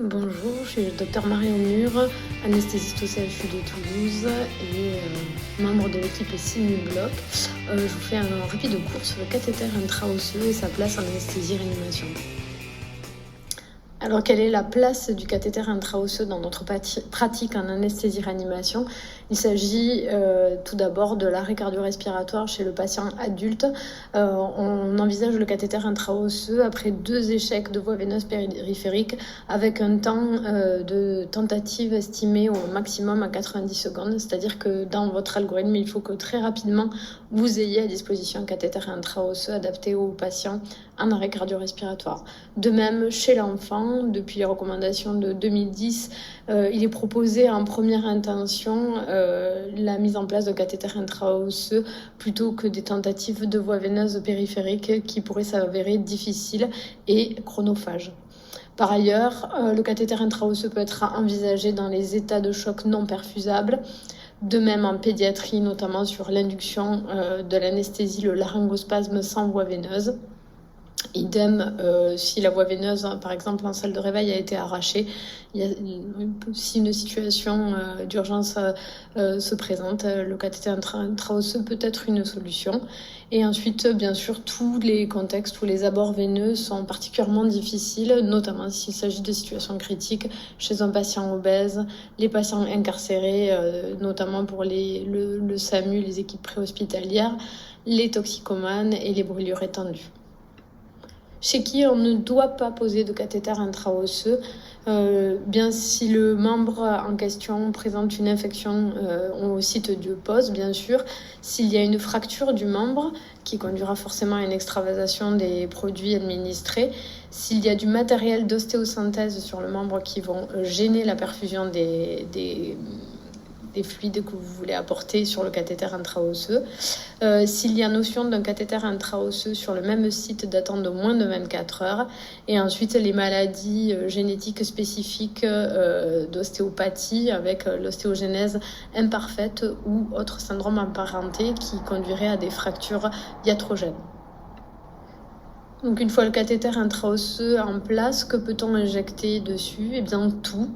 Bonjour, je suis le docteur Marion Mur, anesthésiste au CHU de Toulouse et membre de l'équipe Bloc. Je vous fais un rapide cours sur le cathéter intra-osseux et sa place en anesthésie-réanimation. Alors, quelle est la place du cathéter intra-osseux dans notre pratique en anesthésie-réanimation? Il s'agit tout d'abord de l'arrêt cardio-respiratoire chez le patient adulte. On envisage le cathéter intra-osseux après 2 échecs de voie veineuse périphérique avec un temps de tentative estimé au maximum à 90 secondes. C'est-à-dire que dans votre algorithme, il faut que très rapidement, vous ayez à disposition un cathéter intra-osseux adapté aux patients en arrêt cardio-respiratoire. De même, chez l'enfant, depuis les recommandations de 2010, il est proposé en première intention la mise en place de cathéters intra-osseux plutôt que des tentatives de voie veineuse périphérique qui pourraient s'avérer difficiles et chronophages. Par ailleurs, le cathéter intra-osseux peut être envisagé dans les états de choc non perfusables. De même en pédiatrie, notamment sur l'induction de l'anesthésie, le laryngospasme sans voie veineuse. Idem, si la voie veineuse, par exemple en salle de réveil, a été arrachée, si une situation d'urgence se présente, le cathéter intra-osseux peut être une solution. Et ensuite, bien sûr, tous les contextes où les abords veineux sont particulièrement difficiles, notamment s'il s'agit de situations critiques chez un patient obèse, les patients incarcérés, notamment pour le SAMU, les équipes préhospitalières, les toxicomanes et les brûlures étendues. Chez qui on ne doit pas poser de cathéter intra-osseux, bien si le membre en question présente une infection au site du pose, bien sûr, s'il y a une fracture du membre qui conduira forcément à une extravasation des produits administrés, s'il y a du matériel d'ostéosynthèse sur le membre qui vont gêner la perfusion des fluides que vous voulez apporter sur le cathéter intra-osseux. S'il y a notion d'un cathéter intra-osseux sur le même site datant de moins de 24 heures. Et ensuite, les maladies génétiques spécifiques d'ostéopathie avec l'ostéogenèse imparfaite ou autre syndrome emparenté qui conduirait à des fractures iatrogènes. Donc une fois le cathéter intra-osseux en place, que peut-on injecter dessus? Eh bien tout,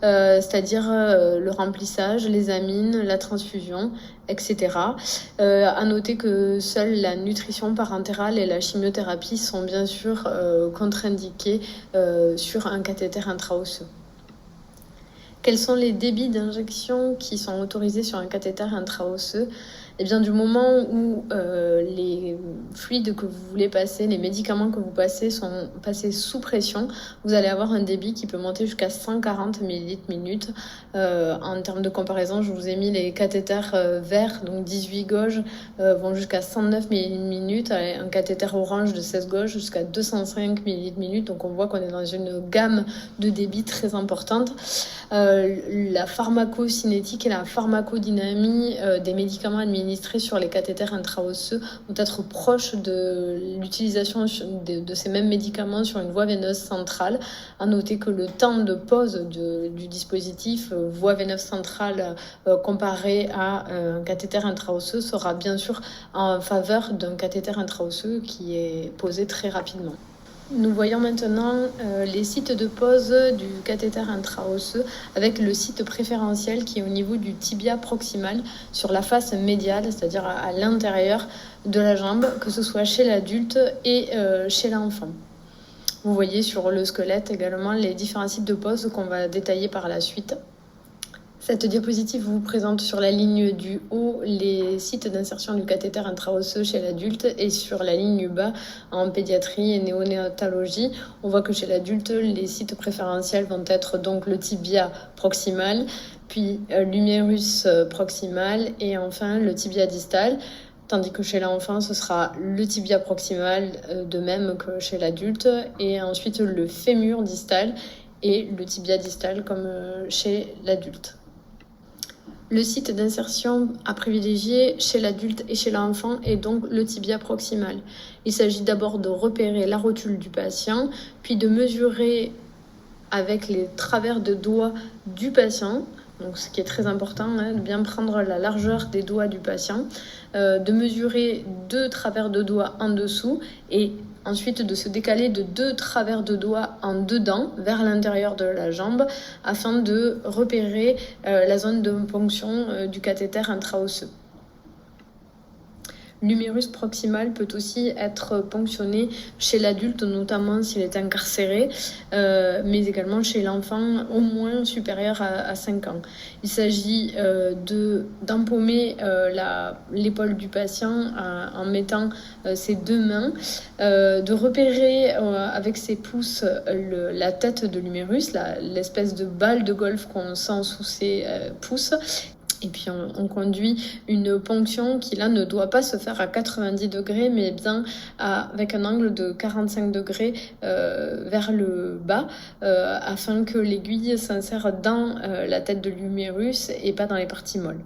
c'est-à-dire le remplissage, les amines, la transfusion, etc. À noter que seule la nutrition parentérale et la chimiothérapie sont bien sûr contre-indiquées sur un cathéter intra-osseux. Quels sont les débits d'injection qui sont autorisés sur un cathéter intra-osseux? Eh bien, du moment où les fluides que vous voulez passer, les médicaments que vous passez sont passés sous pression, vous allez avoir un débit qui peut monter jusqu'à 140 ml minute. En termes de comparaison, je vous ai mis les cathéters verts, donc 18 gauges, vont jusqu'à 109 ml minute, un cathéter orange de 16 gauges jusqu'à 205 ml minute. Donc on voit qu'on est dans une gamme de débits très importante. La pharmacocinétique et la pharmacodynamie des médicaments administrés sur les cathéters intra-osseux vont être proches de l'utilisation de ces mêmes médicaments sur une voie veineuse centrale. À noter que le temps de pause du dispositif voie veineuse centrale comparé à un cathéter intra-osseux sera bien sûr en faveur d'un cathéter intra-osseux qui est posé très rapidement. Nous voyons maintenant les sites de pose du cathéter intra-osseux avec le site préférentiel qui est au niveau du tibia proximal sur la face médiale, c'est-à-dire à l'intérieur de la jambe, que ce soit chez l'adulte et chez l'enfant. Vous voyez sur le squelette également les différents sites de pose qu'on va détailler par la suite. Cette diapositive vous présente sur la ligne du haut les sites d'insertion du cathéter intra-osseux chez l'adulte et sur la ligne du bas en pédiatrie et néonatologie. On voit que chez l'adulte, les sites préférentiels vont être donc le tibia proximal, puis l'humérus proximal et enfin le tibia distal. Tandis que chez l'enfant, ce sera le tibia proximal, de même que chez l'adulte, et ensuite le fémur distal et le tibia distal comme chez l'adulte. Le site d'insertion à privilégier chez l'adulte et chez l'enfant est donc le tibia proximal. Il s'agit d'abord de repérer la rotule du patient, puis de mesurer avec les travers de doigts du patient, donc ce qui est très important, de bien prendre la largeur des doigts du patient, de mesurer 2 travers de doigts en dessous et Ensuite, de se décaler de 2 travers de doigts en dedans vers l'intérieur de la jambe afin de repérer la zone de ponction du cathéter intra-osseux. L'humérus proximal peut aussi être ponctionné chez l'adulte, notamment s'il est incarcéré, mais également chez l'enfant au moins supérieur à 5 ans. Il s'agit d'empaumer l'épaule du patient en mettant ses 2 mains, de repérer avec ses pouces la tête de l'humérus, l'espèce de balle de golf qu'on sent sous ses pouces. Et puis on conduit une ponction qui là ne doit pas se faire à 90 degrés mais bien avec un angle de 45 degrés vers le bas afin que l'aiguille s'insère dans la tête de l'humérus et pas dans les parties molles.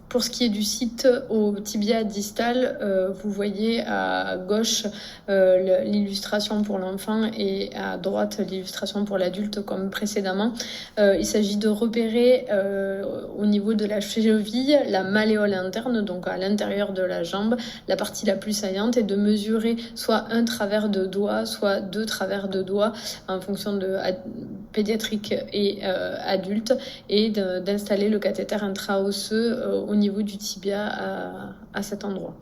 Pour ce qui est du site au tibia distal, vous voyez à gauche l'illustration pour l'enfant et à droite l'illustration pour l'adulte comme précédemment. Il s'agit de repérer au niveau de la cheville la malléole interne, donc à l'intérieur de la jambe, la partie la plus saillante, et de mesurer soit un travers de doigt, soit 2 travers de doigt en fonction de pédiatrique et adulte, et d'installer le cathéter intra-osseux au niveau du tibia à cet endroit.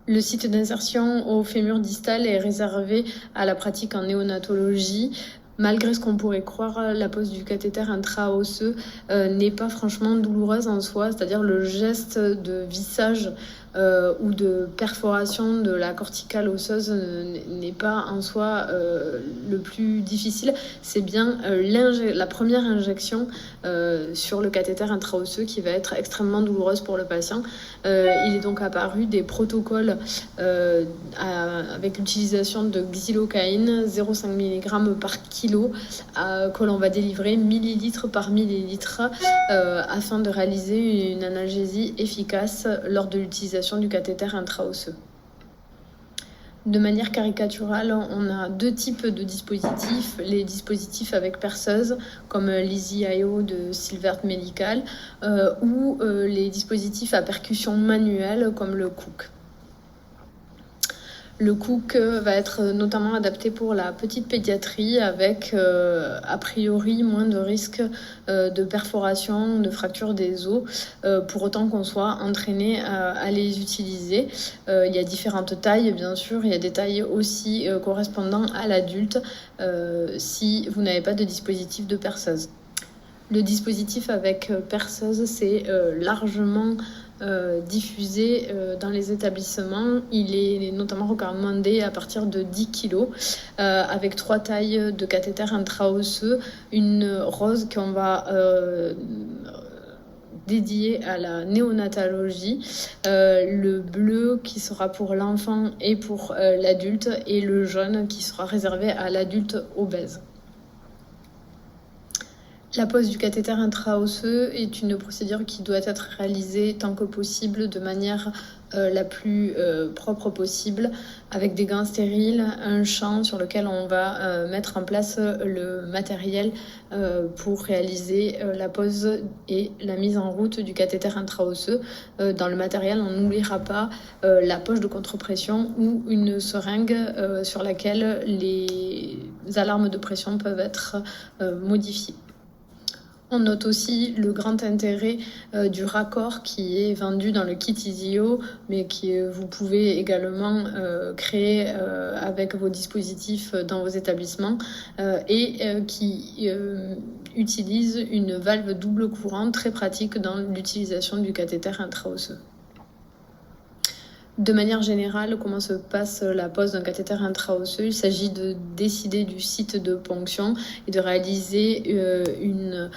Le site d'insertion au fémur distal est réservé à la pratique en néonatologie. Malgré ce qu'on pourrait croire, la pose du cathéter intra-osseux n'est pas franchement douloureuse en soi, c'est-à-dire le geste de vissage ou de perforation de la corticale osseuse n'est pas en soi le plus difficile. C'est bien la première injection sur le cathéter intra-osseux qui va être extrêmement douloureuse pour le patient. Il est donc apparu des protocoles avec l'utilisation de xylocaïne, 0,5 mg par kilo, que l'on va délivrer millilitre par millilitre afin de réaliser une analgésie efficace lors de l'utilisation du cathéter intra-osseux. De manière caricaturale, on a 2 types de dispositifs. Les dispositifs avec perceuse, comme l'EasyIO de Silvert Medical, ou les dispositifs à percussion manuelle, comme le Cook. Le Cook va être notamment adapté pour la petite pédiatrie avec a priori moins de risques de perforation, de fracture des os, pour autant qu'on soit entraîné à les utiliser. Il y a différentes tailles bien sûr, il y a des tailles aussi correspondant à l'adulte si vous n'avez pas de dispositif de perceuse. Le dispositif avec perceuse, c'est largement diffusé dans les établissements. Il est notamment recommandé à partir de 10 kg avec 3 tailles de cathéter intra-osseux, une rose qu'on va dédié à la néonatologie, le bleu qui sera pour l'enfant et pour l'adulte, et le jaune qui sera réservé à l'adulte obèse. La pose du cathéter intra-osseux est une procédure qui doit être réalisée tant que possible de manière la plus propre possible, avec des gants stériles, un champ sur lequel on va mettre en place le matériel pour réaliser la pose et la mise en route du cathéter intra-osseux. Dans le matériel, on n'oubliera pas la poche de contre-pression ou une seringue sur laquelle les alarmes de pression peuvent être modifiées. On note aussi le grand intérêt du raccord qui est vendu dans le kit EasyIO, mais que vous pouvez également créer avec vos dispositifs dans vos établissements et qui utilise une valve double courant très pratique dans l'utilisation du cathéter intra-osseux. De manière générale, comment se passe la pose d'un cathéter intra-osseux? Il s'agit de décider du site de ponction et de réaliser une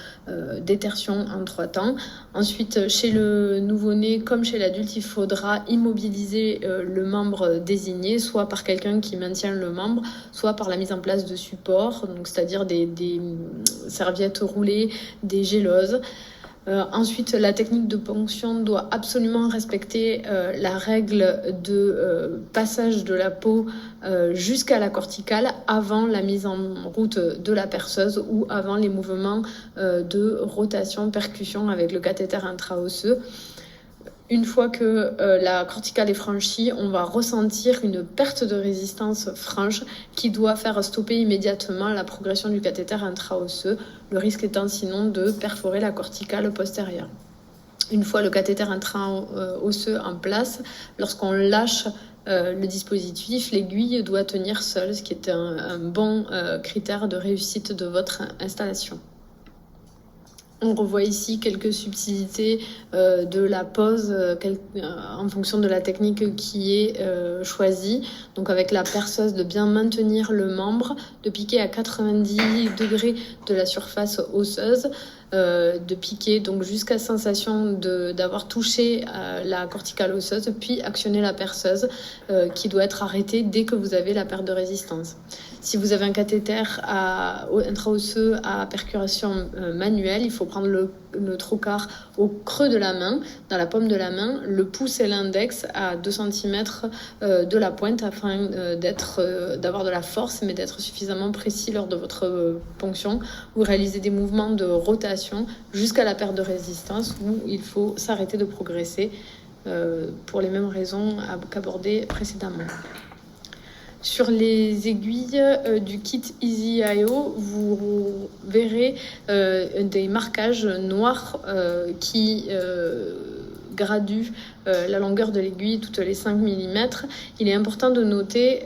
détertion en 3 temps. Ensuite, chez le nouveau-né comme chez l'adulte, il faudra immobiliser le membre désigné, soit par quelqu'un qui maintient le membre, soit par la mise en place de supports, c'est-à-dire des serviettes roulées, des géloses. Ensuite, la technique de ponction doit absolument respecter la règle de passage de la peau jusqu'à la corticale avant la mise en route de la perceuse ou avant les mouvements de rotation, percussion avec le cathéter intra-osseux. Une fois que la corticale est franchie, on va ressentir une perte de résistance franche qui doit faire stopper immédiatement la progression du cathéter intra-osseux, le risque étant sinon de perforer la corticale postérieure. Une fois le cathéter intra-osseux en place, lorsqu'on lâche le dispositif, l'aiguille doit tenir seule, ce qui est un bon critère de réussite de votre installation. On revoit ici quelques subtilités de la pose en fonction de la technique qui est choisie. Donc avec la perceuse, de bien maintenir le membre, de piquer à 90 degrés de la surface osseuse, de piquer donc jusqu'à sensation d'avoir touché la corticale osseuse, puis actionner la perceuse qui doit être arrêtée dès que vous avez la perte de résistance. Si vous avez un cathéter intra-osseux à percuration manuelle, il faut prendre le trocar au creux de la main, dans la paume de la main, le pouce et l'index à 2 cm de la pointe afin d'avoir de la force, mais d'être suffisamment précis lors de votre ponction. Vous réalisez des mouvements de rotation jusqu'à la perte de résistance où il faut s'arrêter de progresser pour les mêmes raisons qu'abordées précédemment. Sur les aiguilles du kit EasyIO, vous verrez des marquages noirs qui graduent la longueur de l'aiguille toutes les 5 mm. Il est important de noter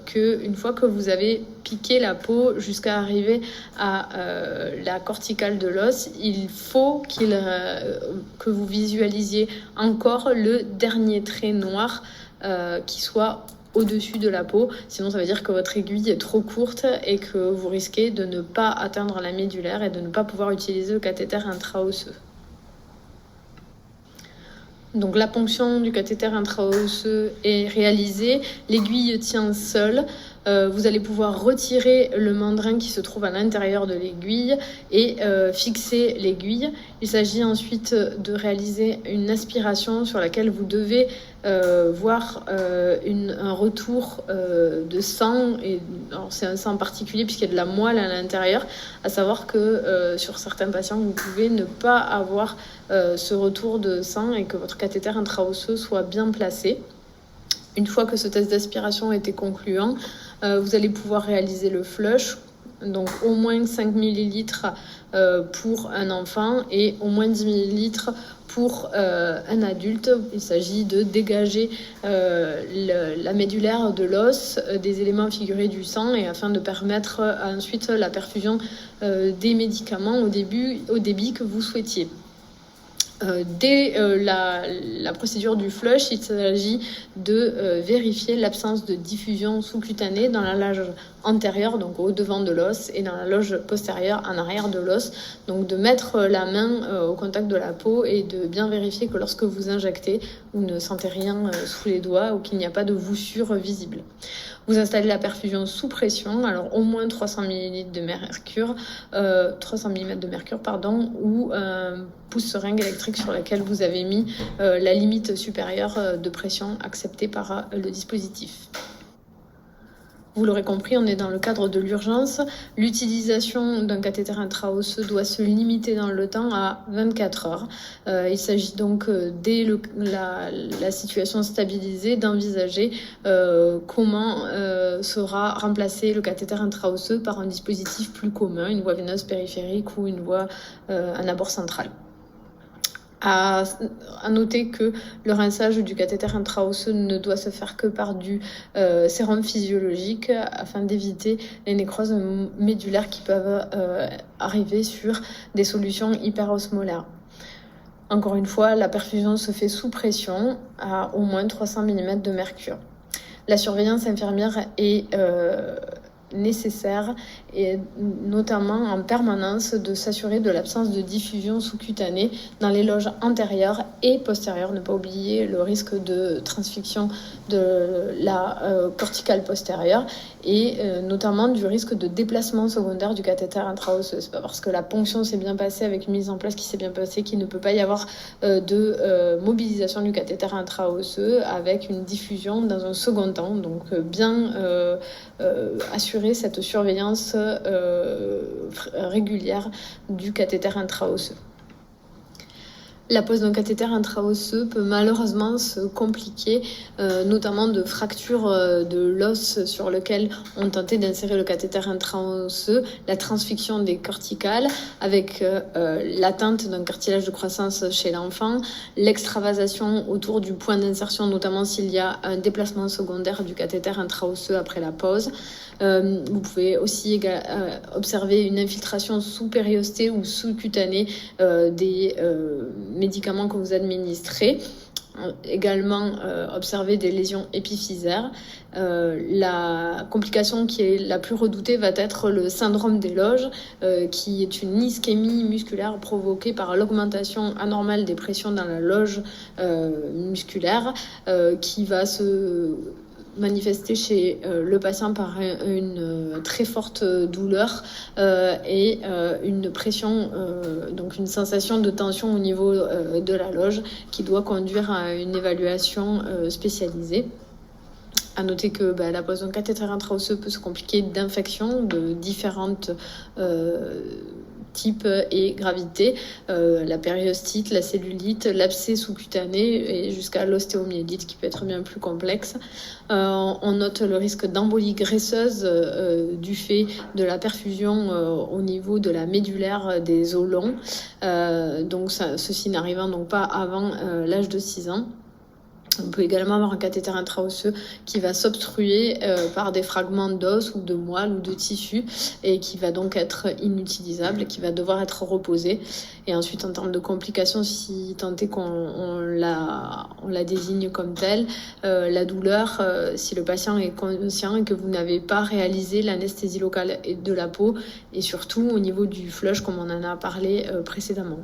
qu'une fois que vous avez piqué la peau jusqu'à arriver à la corticale de l'os, il faut que vous visualisiez encore le dernier trait noir qui soit au-dessus de la peau, sinon ça veut dire que votre aiguille est trop courte et que vous risquez de ne pas atteindre la médulaire et de ne pas pouvoir utiliser le cathéter intra-osseux. Donc la ponction du cathéter intra-osseux est réalisée, l'aiguille tient seule. Vous allez pouvoir retirer le mandrin qui se trouve à l'intérieur de l'aiguille et fixer l'aiguille. Il s'agit ensuite de réaliser une aspiration sur laquelle vous devez voir un retour de sang. C'est un sang particulier puisqu'il y a de la moelle à l'intérieur, à savoir que sur certains patients, vous pouvez ne pas avoir ce retour de sang et que votre cathéter intra-osseux soit bien placé. Une fois que ce test d'aspiration a été concluant, vous allez pouvoir réaliser le flush, donc au moins 5 ml pour un enfant et au moins 10 ml pour un adulte. Il s'agit de dégager la médulaire de l'os, des éléments figurés du sang, et afin de permettre ensuite la perfusion des médicaments au débit que vous souhaitiez. Dès la procédure du flush, il s'agit de vérifier l'absence de diffusion sous-cutanée dans la loge antérieure, donc au devant de l'os, et dans la loge postérieure, en arrière de l'os. Donc de mettre la main au contact de la peau et de bien vérifier que lorsque vous injectez, vous ne sentez rien sous les doigts ou qu'il n'y a pas de voussure visible. Vous installez la perfusion sous pression, alors au moins 300 ml de mercure, 300 mm de mercure, ou un pouce-seringue électrique sur laquelle vous avez mis la limite supérieure de pression acceptée par le dispositif. Vous l'aurez compris, on est dans le cadre de l'urgence. L'utilisation d'un cathéter intra-osseux doit se limiter dans le temps à 24 heures. Il s'agit donc, dès la situation stabilisée, d'envisager comment sera remplacé le cathéter intra-osseux par un dispositif plus commun, une voie veineuse périphérique ou une voie, un abord central. À noter que le rinçage du cathéter intra-osseux ne doit se faire que par du sérum physiologique afin d'éviter les nécroses médulaires qui peuvent arriver sur des solutions hyperosmolaires. Encore une fois, la perfusion se fait sous pression à au moins 300 mm de mercure. La surveillance infirmière est nécessaire, et notamment en permanence de s'assurer de l'absence de diffusion sous-cutanée dans les loges antérieures et postérieures. Ne pas oublier le risque de transfixion de la corticale postérieure et notamment du risque de déplacement secondaire du cathéter intra-osseux. C'est pas parce que la ponction s'est bien passée avec une mise en place qui s'est bien passée qu'il ne peut pas y avoir de mobilisation du cathéter intra-osseux avec une diffusion dans un second temps. Donc bien assurer cette surveillance régulière du cathéter intra-osseux. La pose d'un cathéter intra-osseux peut malheureusement se compliquer, notamment de fractures de l'os sur lequel on tentait d'insérer le cathéter intra-osseux, la transfixion des corticales avec l'atteinte d'un cartilage de croissance chez l'enfant, l'extravasation autour du point d'insertion, notamment s'il y a un déplacement secondaire du cathéter intra-osseux après la pose. Vous pouvez aussi observer une infiltration sous-périostée ou sous-cutanée des médicaments que vous administrez. Également observer des lésions épiphysaires. La complication qui est la plus redoutée va être le syndrome des loges, qui est une ischémie musculaire provoquée par l'augmentation anormale des pressions dans la loge musculaire, qui va se manifester chez le patient par une très forte douleur et une pression, donc une sensation de tension au niveau de la loge qui doit conduire à une évaluation spécialisée. À noter que la pose d'un cathéter intra-osseux peut se compliquer d'infections de différentes types et gravité, la périostite, la cellulite, l'abcès sous-cutané et jusqu'à l'ostéomyélite qui peut être bien plus complexe. On note le risque d'embolie graisseuse du fait de la perfusion au niveau de la médulaire des os longs, donc ceci n'arrivant donc pas avant l'âge de 6 ans. On peut également avoir un cathéter intra-osseux qui va s'obstruer par des fragments d'os ou de moelle ou de tissu et qui va donc être inutilisable et qui va devoir être reposé. Et ensuite, en termes de complications, si tant est qu'on la désigne comme telle, la douleur, si le patient est conscient et que vous n'avez pas réalisé l'anesthésie locale de la peau et surtout au niveau du flush comme on en a parlé précédemment.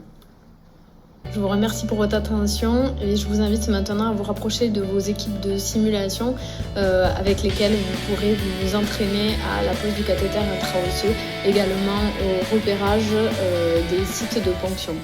Je vous remercie pour votre attention et je vous invite maintenant à vous rapprocher de vos équipes de simulation avec lesquelles vous pourrez vous entraîner à la pose du cathéter intra-osseux, également au repérage des sites de ponction.